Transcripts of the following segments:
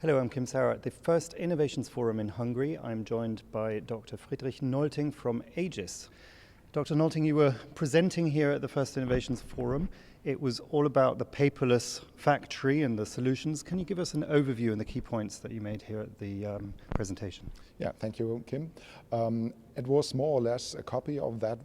Hello, I'm Kim Sauer at the first Innovations Forum in Hungary. I'm joined by Dr. Friedrich Nolting from Aegis. Dr. Nolting, you were presenting here at the first Innovations Forum. It was all about the paperless factory and the solutions. Can you give us an overview and the key points that you made here at the presentation? Yeah, thank you, Kim. It was more or less a copy of that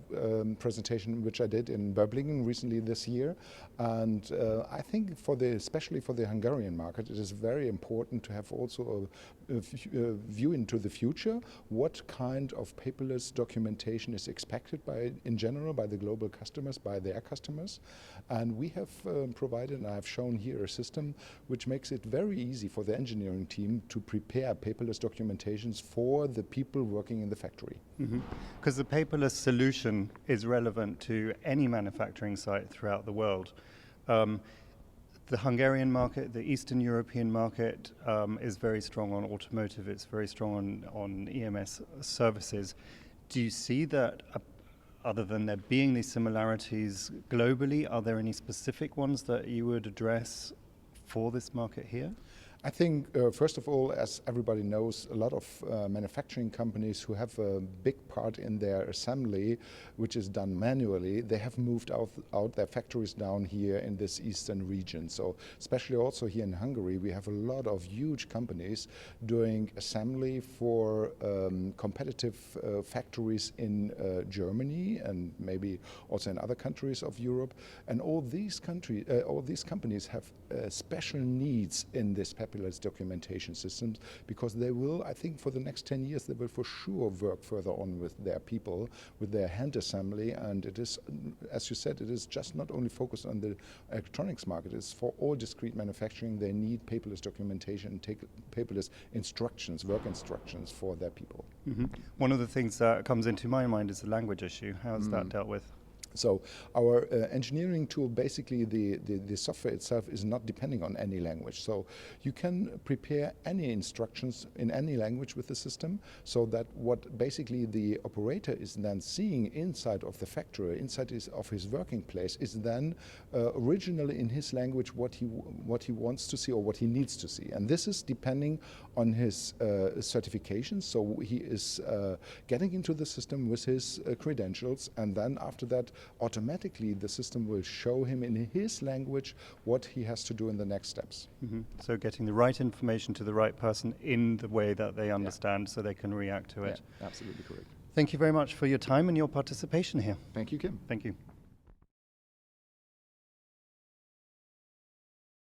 presentation which I did in Böblingen recently this year. And I think especially for the Hungarian market, it is very important to have also a view into the future. What kind of paperless documentation is expected in general by the global customers, by their customers. And we have provided, and I've shown here, a system which makes it very easy for the engineering team to prepare paperless documentations for the people working in the factory. Because the paperless solution is relevant to any manufacturing site throughout the world. The Hungarian market, the Eastern European market is very strong on automotive, it's very strong on EMS services. Do you see that, other than there being these similarities globally, are there any specific ones that you would address for this market here? I think, first of all, as everybody knows, a lot of manufacturing companies who have a big part in their assembly, which is done manually, they have moved out their factories down here in this eastern region. So especially also here in Hungary, we have a lot of huge companies doing assembly for competitive factories in Germany and maybe also in other countries of Europe. And all these companies have special needs in this paperless documentation systems, because they will, I think for the next 10 years, they will for sure work further on with their people, with their hand assembly. And it is, as you said, it is just not only focused on the electronics market, it's for all discrete manufacturing. They need paperless documentation, paperless instructions, work instructions for their people. One of the things that comes into my mind is the language issue. How is that dealt with? So our engineering tool, basically the software itself is not depending on any language. So you can prepare any instructions in any language with the system, so that what basically the operator is then seeing inside of the factory, inside of his working place, is then originally in his language what he wants to see or what he needs to see. And this is depending on his certifications. So he is getting into the system with his credentials, and then after that, automatically the system will show him in his language what he has to do in the next steps. So getting the right information to the right person in the way that they understand, so they can react to it. Absolutely correct. Thank you very much for your time and your participation here. Thank you, Kim. Thank you.